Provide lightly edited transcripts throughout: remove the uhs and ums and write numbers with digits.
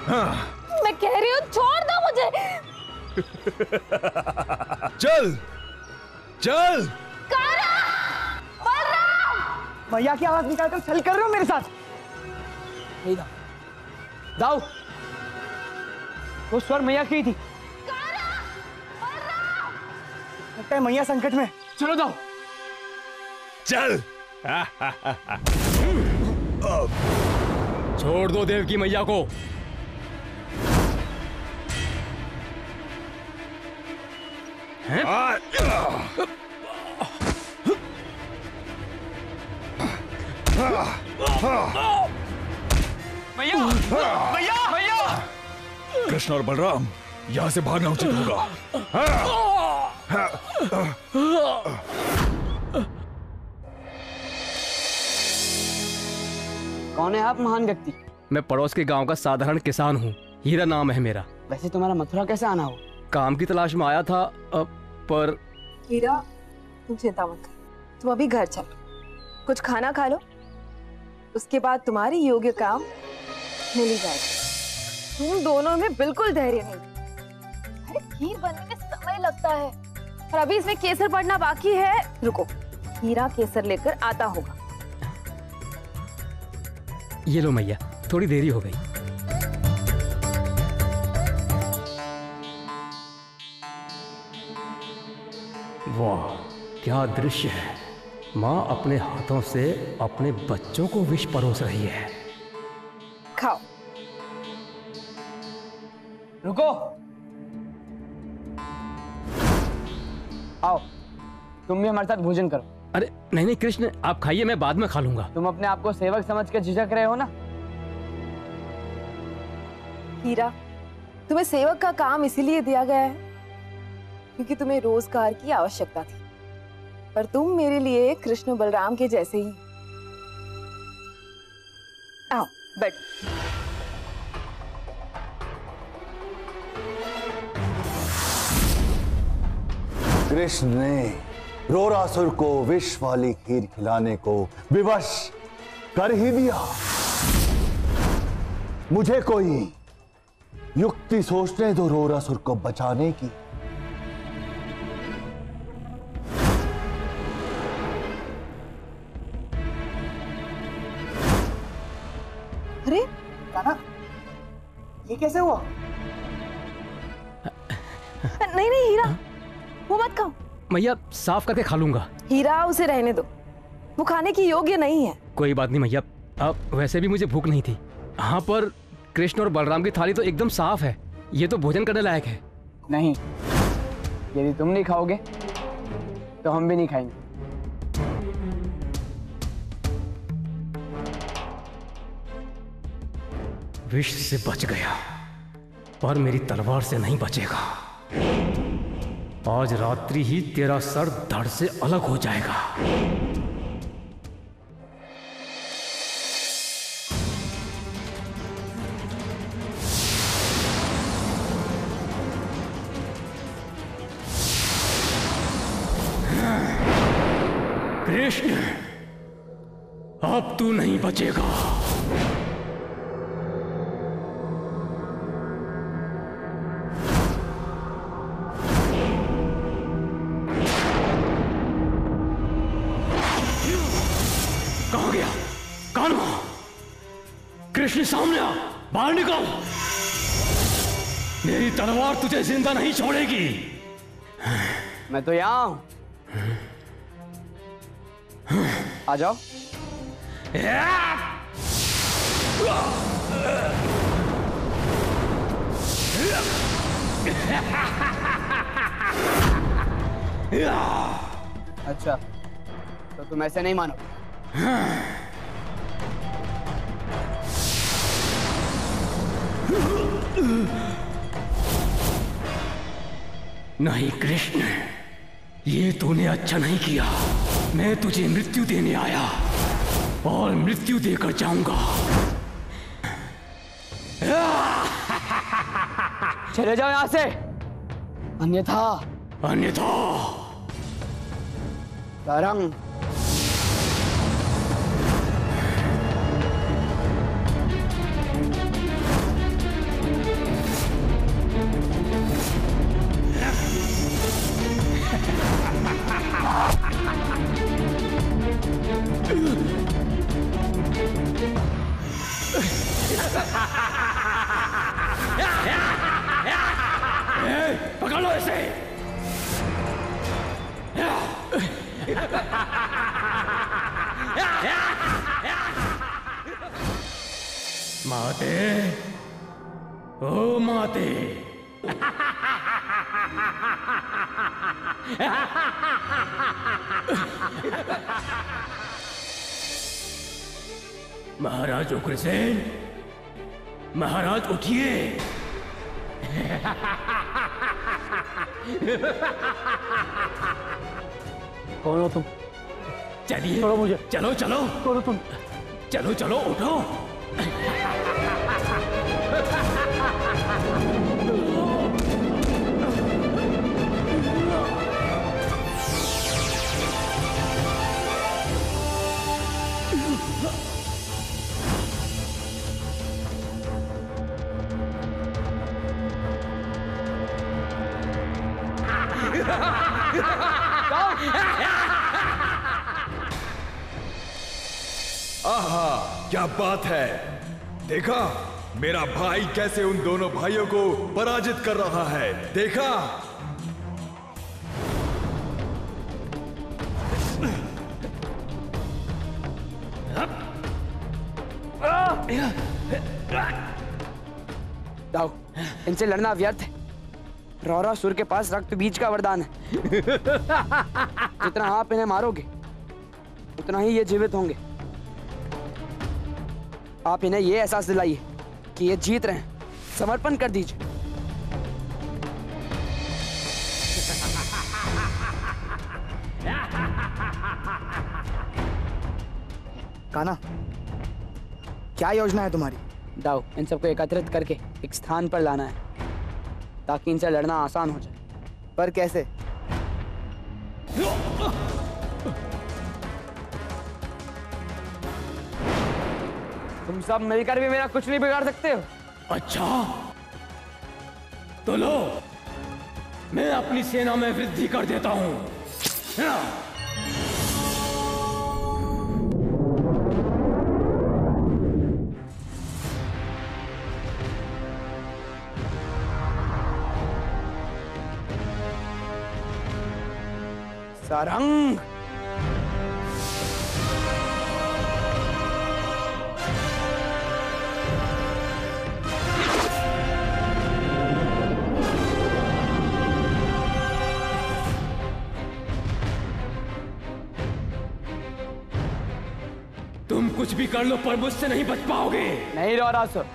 मैं कह रही हूँ छोड़ दो मुझे। चल चल। मैया की आवाज निकालकर छल कर रहे हो मेरे साथ? नहीं दाऊ, वो स्वर मैया की थी। लगता है मैया संकट में। चलो दाऊ चल। छोड़ दो देव की मैया को। मैया मैया मैया। कृष्ण और बलराम, यहाँ से भागना उचित होगा। कौन है आप महान व्यक्ति? मैं पड़ोस के गांव का साधारण किसान हूँ। हीरा नाम है मेरा। वैसे तुम्हारा मथुरा कैसे आना हो? काम की तलाश में आया था, पर हीरा तुम चिंता मत कर, तुम अभी घर चलो, कुछ खाना खा लो, उसके बाद तुम्हारी योग्य काम मिल ही जाएगा। तुम दोनों में बिल्कुल धैर्य नहीं। अरे खीर बनने में समय लगता है और अभी इसमें केसर पड़ना बाकी है। रुको, हीरा केसर लेकर आता होगा। ये लो मैया, थोड़ी देरी हो गई। वाह क्या दृश्य है। माँ अपने हाथों से अपने बच्चों को विष परोस रही है। खाओ। रुको, आओ तुम भी हमारे साथ भोजन करो। अरे नहीं नहीं कृष्ण, आप खाइए, मैं बाद में खा लूंगा। तुम अपने आप को सेवक समझ के झिझक रहे हो ना? हीरा, तुम्हें सेवक का काम इसीलिए दिया गया है क्योंकि तुम्हें रोजगार की आवश्यकता थी, पर तुम मेरे लिए कृष्ण बलराम के जैसे ही। आओ बैठ। कृष्ण ने रोरासुर को विष वाली खीर खिलाने को विवश कर ही दिया। मुझे कोई युक्ति सोचने दो रोरासुर को बचाने की। अरे दादा, ये कैसे हुआ? नहीं नहीं हीरा, वो मत खाओ। मैया साफ करके खा लूंगा। हीरा उसे रहने दो, वो खाने की योग्य नहीं है। कोई बात नहीं मैया, अब वैसे भी मुझे भूख नहीं थी। हाँ पर कृष्ण और बलराम की थाली तो एकदम साफ है, ये तो भोजन करने लायक है। नहीं, यदि तुम नहीं खाओगे तो हम भी नहीं खाएंगे। विष से बच गया, पर मेरी तलवार से नहीं बचेगा। आज रात्रि ही तेरा सर धड़ से अलग हो जाएगा। कृष्ण, अब तू नहीं बचेगा। कहाँ गया? कौन वहां? कृष्ण सामने आ, बाहर निकल। मेरी तलवार तुझे जिंदा नहीं छोड़ेगी। मैं तो यहाँ हूं, आ जाओ। अच्छा, तो तुम ऐसे नहीं मानो? नहीं कृष्ण, ये तूने अच्छा नहीं किया। मैं तुझे मृत्यु देने आया और मृत्यु देकर जाऊंगा। चले जाओ यहां से, अन्यथा तरंग। पकड़ लो इसे। माते, ओ माते, महाराज उग्रसेन, महाराज उठिए। कौन हो तुम? चलिए, छोड़ो मुझे। चलो चलो। कौन हो तुम? चलो चलो उठो। आहा, क्या बात है। देखा मेरा भाई कैसे उन दोनों भाइयों को पराजित कर रहा है। देखा दाऊ, इनसे लड़ना व्यर्थ है। रौरासुर के पास रक्त बीज का वरदान है। जितना आप इन्हें मारोगे उतना ही ये जीवित होंगे। आप इन्हें ये एहसास दिलाइए कि ये जीत रहे हैं। समर्पण कर दीजिए। कान्हा, क्या योजना है तुम्हारी? दाऊ, इन सबको एकत्रित करके एक स्थान पर लाना है ताकि इनसे लड़ना आसान हो जाए। पर कैसे? तुम सब मिलकर भी मेरा कुछ नहीं बिगाड़ सकते हो। अच्छा तो लो, मैं अपनी सेना में वृद्धि कर देता हूं। सारंग, तुम कुछ भी कर लो पर मुझसे नहीं बच पाओगे। नहीं रौरासुर,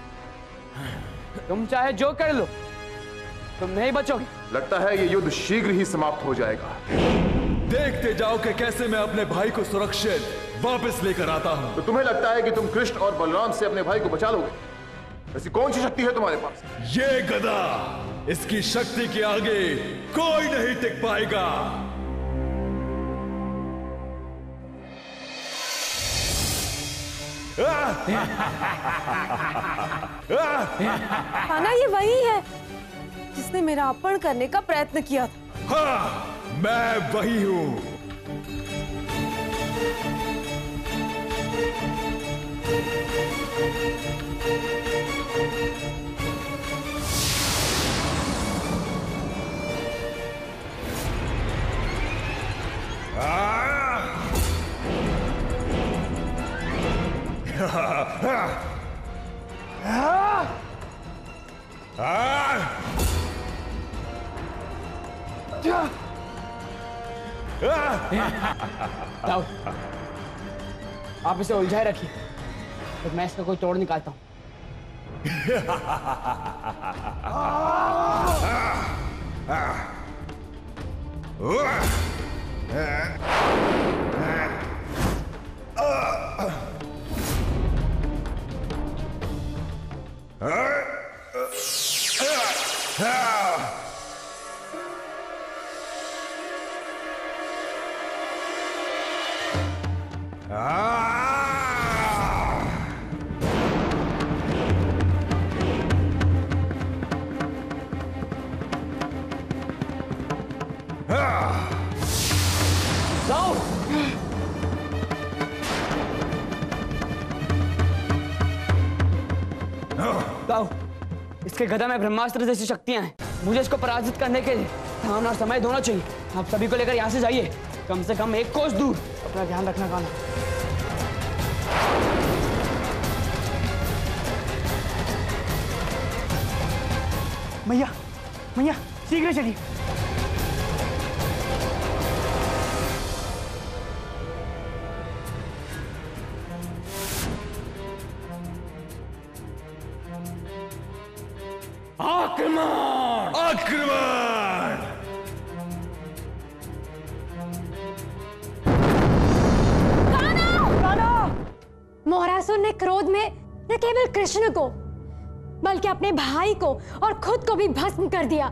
तुम चाहे जो कर लो, तुम नहीं बचोगे। लगता है ये युद्ध शीघ्र ही समाप्त हो जाएगा। देखते जाओ कि कैसे मैं अपने भाई को सुरक्षित वापस लेकर आता हूं। तो तुम्हें लगता है कि तुम कृष्ण और बलराम से अपने भाई को बचा लोगे? ऐसी कौन सी शक्ति है तुम्हारे पास? ये गदा, इसकी शक्ति के आगे कोई नहीं टिक पाएगा। कान्हा, ये वही है जिसने मेरा अपहरण करने का प्रयत्न किया था। हाँ, मैं वही हूं। दाऊ, आप इसे उलझाए रखिए, तो मैं इसका कोई तोड़ निकालता हूं। दाऊ, इसके गदा में ब्रह्मास्त्र जैसी शक्तियां हैं। मुझे इसको पराजित करने के लिए स्थान और समय दोनों चाहिए। आप सभी को लेकर यहाँ से जाइए, कम से कम 1 कोस दूर। अपना ध्यान रखना काना। मैया, मैया, शीघ्र चलिए। आक्रमण! आक्रमण! मोहरासुर ने क्रोध में न केवल कृष्ण को बल्कि अपने भाई को और खुद को भी भस्म कर दिया।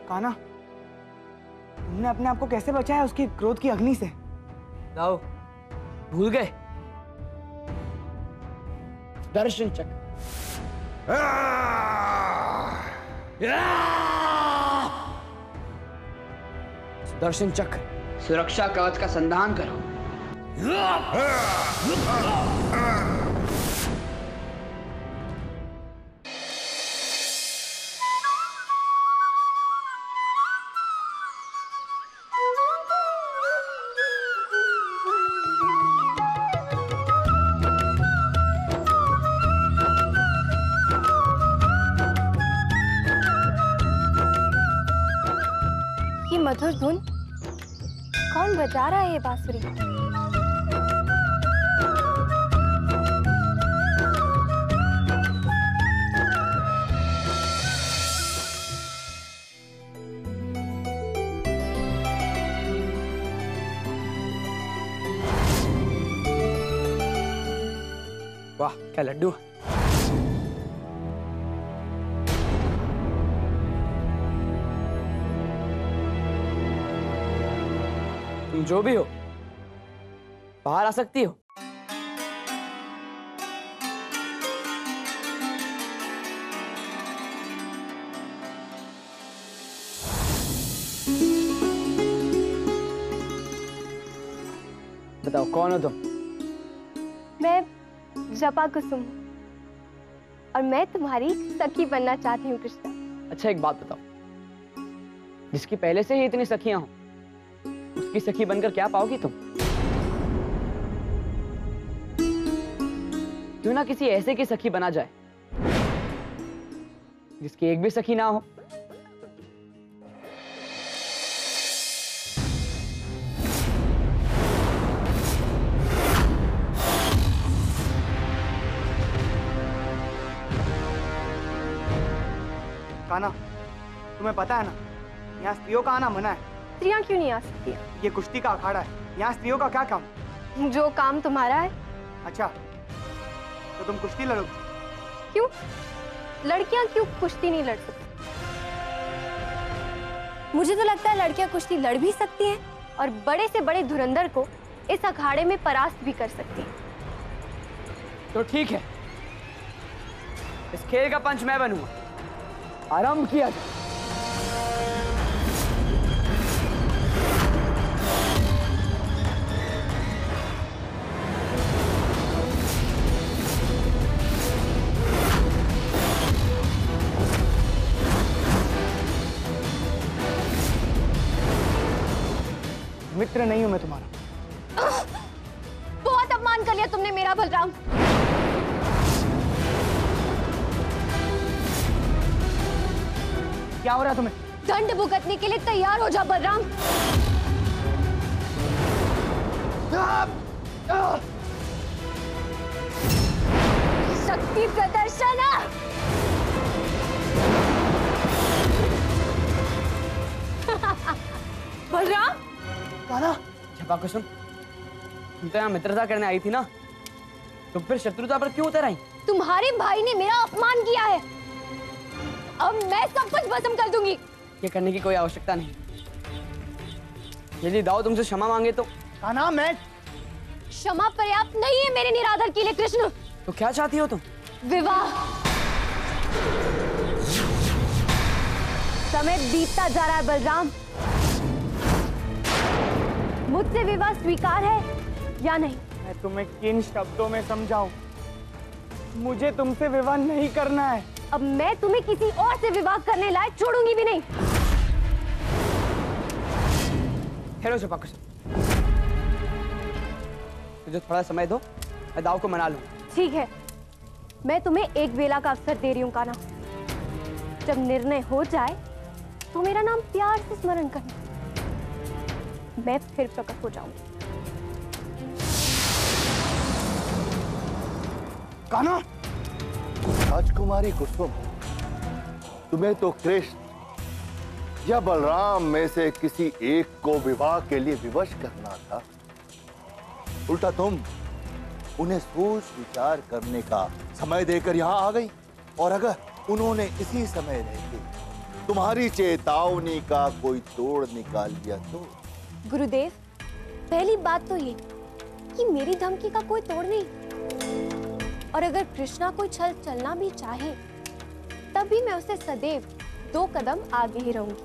काना, तुमने अपने आप को कैसे बचाया उसकी क्रोध की अग्नि से? दाऊ, भूल गए? दर्शन चक्र। दर्शन चक्र, सुरक्षा कवच का संधान करो। ये मधुर धुन कौन बजा रहा है? ये बांसुरी वाह, क्या लड्डू! तुम जो भी हो, बाहर आ सकती हो। बताओ, कौन हो तुम? मैं जपा कुसुम हूँ और मैं तुम्हारी सखी बनना चाहती हूँ कृष्णा। अच्छा, एक बात बताओ, जिसकी पहले से ही इतनी सखियां हो, उसकी सखी बनकर क्या पाओगी तुम? क्यों ना किसी ऐसे की सखी बना जाए जिसकी एक भी सखी ना हो। काना, तुम्हें पता है ना, यहाँ स्त्रियों का आना मना है। स्त्रियाँ क्यों नहीं आ सकती? ये कुश्ती का अखाड़ा है, यहाँ स्त्रियों का क्या काम? जो काम तुम्हारा है। अच्छा, तो तुम कुश्ती लड़ोगे? क्यों? लड़कियां क्यों कुश्ती नहीं लड़ सकती? मुझे तो लगता है लड़कियां कुश्ती लड़ भी सकती हैं और बड़े से बड़े धुरंधर को इस अखाड़े में परास्त भी कर सकती हैं। तो ठीक है, इस खेल का पंच मैं बनूंगा। आरंभ किया जाए। मित्र नहीं हूं मैं तुम्हारा। बहुत अपमान कर लिया तुमने मेरा बलराम। क्या हो रहा है तुम्हें? दंड भुगतने के लिए तैयार हो जा बलराम। शक्ति प्रदर्शन। बलराम, काना, छपा कुसुम, तुम तो यहाँ मित्रता करने आई थी ना, तो फिर शत्रुता पर क्यों उतर आई? तुम्हारे भाई ने मेरा अपमान किया है, अब मैं सब कुछ भस्म कर दूंगी। ये करने की कोई आवश्यकता नहीं। यदि दाऊ तुमसे क्षमा मांगे तो? काना, मैं क्षमा पर्याप्त नहीं है मेरे निरादर के लिए कृष्ण। तो क्या चाहती हो तुम? विवाह। समय बीतता जा रहा है बलराम। मुझसे विवाह स्वीकार है या नहीं? मैं तुम्हें किन शब्दों में समझाऊं? मुझे तुमसे विवाह नहीं करना है। अब मैं तुम्हें किसी और से विवाह करने लायक छोड़ूंगी भी नहीं। हेलो जबाकुसुम, मुझे थोड़ा समय दो, मैं दाव को मना लूं। ठीक है, मैं तुम्हें एक वेला का अवसर दे रही हूँ कान्हा। जब निर्णय हो जाए तो मेरा नाम प्यार से स्मरण करना। मैं फिर प्रकट हो जाऊंगी। कान्हा, राजकुमारी कुसुम, तुम्हें तो कृष्ण या बलराम में से किसी एक को विवाह के लिए विवश करना था। उल्टा तुम उन्हें सोच विचार करने का समय देकर यहां आ गई। और अगर उन्होंने इसी समय रहते तुम्हारी चेतावनी का कोई तोड़ निकाल दिया तो? गुरुदेव, पहली बात तो ये कि मेरी धमकी का कोई तोड़ नहीं। और अगर कृष्णा कोई छल चलना भी चाहे तब भी मैं उसे सदैव 2 कदम आगे ही रहूंगी।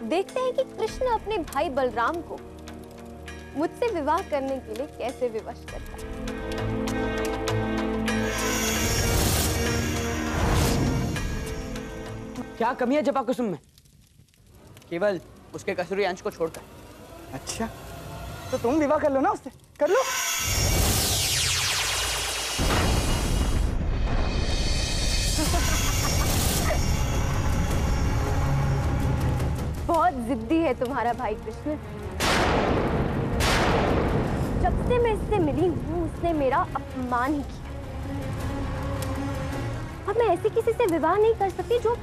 देखते हैं कि कृष्ण अपने भाई बलराम को मुझसे विवाह करने के लिए कैसे विवश करता है। क्या कमी है जबाकुसुम में? केवल उसके कसूरी अंश को छोड़कर। अच्छा, तो तुम विवाह कर लो ना उससे, कर लो। बहुत जिद्दी है तुम्हारा भाई कृष्ण। जब से मैं इससे मिली हूँ उसने मेरा अपमान ही किया। अब मैं ऐसे किसी से विवाह नहीं कर सकती जो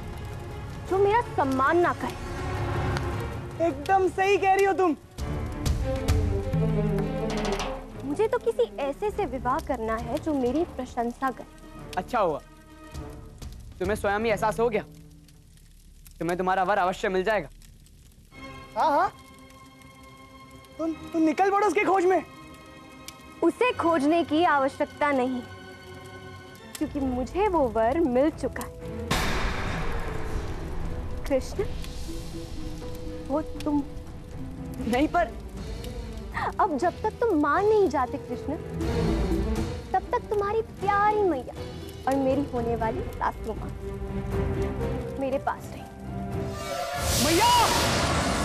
मेरा सम्मान ना करे। एकदम सही कह रही हो तुम। मुझे तो किसी ऐसे से विवाह करना है जो मेरी प्रशंसा करे। अच्छा हुआ तुम्हें स्वयं ही एहसास हो गया। तुम्हें तुम्हारा वर अवश्य मिल जाएगा। हाँ हाँ, तुम निकल पड़ो उसकी खोज में। उसे खोजने की आवश्यकता नहीं, क्योंकि मुझे वो वर मिल चुका है। कृष्ण, वो तुम नहीं, पर अब जब तक तुम मान नहीं जाते कृष्ण, तब तक तुम्हारी प्यारी मैया और मेरी होने वाली सासू माँ मेरे पास रही। मैया,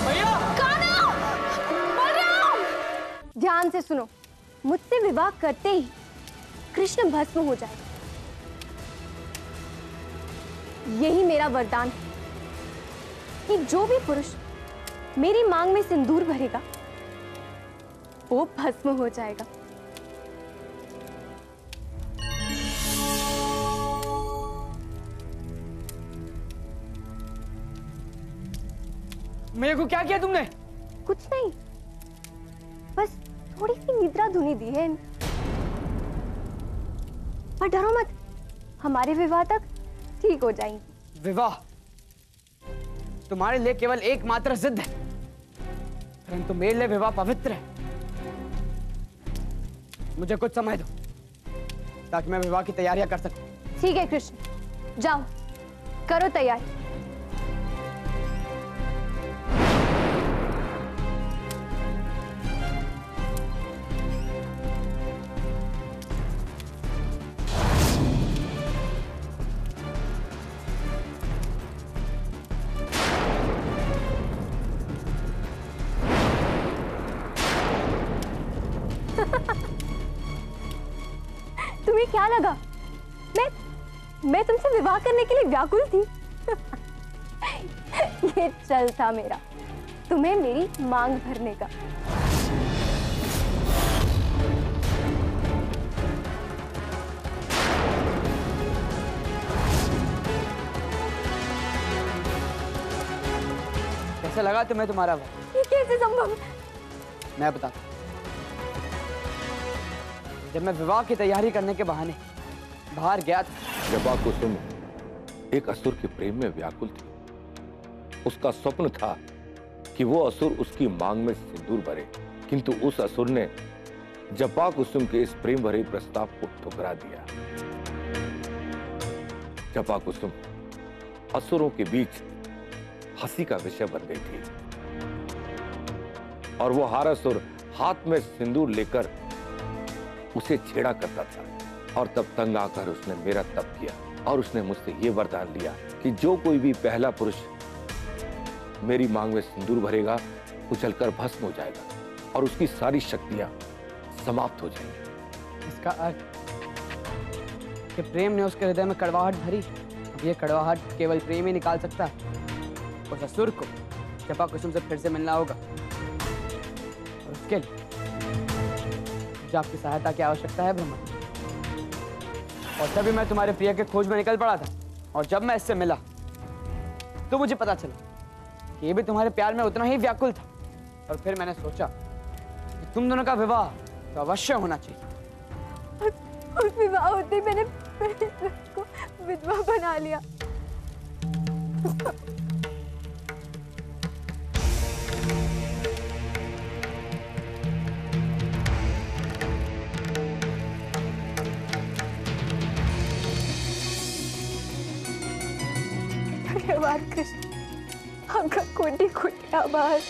मैया! कान्हा! बलराम! ध्यान से सुनो, मुझसे विवाह करते ही कृष्ण भस्म हो जाएगा। यही मेरा वरदान है कि जो भी पुरुष मेरी मांग में सिंदूर भरेगा वो भस्म हो जाएगा। मेरे को क्या किया तुमने? कुछ नहीं, बस थोड़ी सी निद्रा धुनी दी है। पर डरो मत, हमारे विवाह तक ठीक हो जाएंगी। विवाह तुम्हारे लिए केवल एकमात्र जिद है, परंतु मेरे लिए विवाह पवित्र है। मुझे कुछ समय दो ताकि मैं विवाह की तैयारियां कर सकूं। ठीक है कृष्ण, जाओ करो तैयारी। तुम्हें क्या लगा मैं तुमसे विवाह करने के लिए व्याकुल थी? ये चल था मेरा तुम्हें मेरी मांग भरने का। कैसा लगा तुम्हें तुम्हारा विवाह? ये कैसे संभव? मैं बताता हूं। जब मैं विवाह की तैयारी करने के बहाने बाहर गया था, जबाकुसुम एक असुर के प्रेम में व्याकुल थी। उसका स्वप्न था कि वो असुर उसकी मांग में सिंदूर भरे, किंतु उस असुर ने जपा कुसुम के इस प्रेम भरे प्रस्ताव को ठुकरा दिया। जपा कुसुम असुरों के बीच हंसी का विषय बन गई थी और वो हारासुर हाथ में सिंदूर लेकर उसे छेड़ा करता था। और तब तंग आकर उसने मेरा तप किया और उसने मुझसे यह वरदान लिया कि जो कोई भी पहला पुरुष मेरी मांग में सिंदूर भरेगा वो जलकर भस्म हो जाएगा और उसकी सारी शक्तियां समाप्त हो जाएंगी। इसका अर्थ कि प्रेम ने उसके हृदय में कड़वाहट भरी। अब ये कड़वाहट केवल प्रेम ही निकाल सकता है। उस असुर को जपा कुसुम से फिर से मिलना होगा और उसके लिए मुझे आपकी सहायता की आवश्यकता है ब्रह्मा। और तभी मैं तुम्हारे प्रिय के खोज में निकल पड़ा था और जब मैं इससे मिला तो मुझे पता चला कि ये भी तुम्हारे प्यार में उतना ही व्याकुल था। और फिर मैंने सोचा कि तुम दोनों का विवाह तो अवश्य होना चाहिए। और विवाह होते ही मैंने को विधवा बना लिया। धन्यवाद कृष्ण, आपका कोटि कोटि आभार।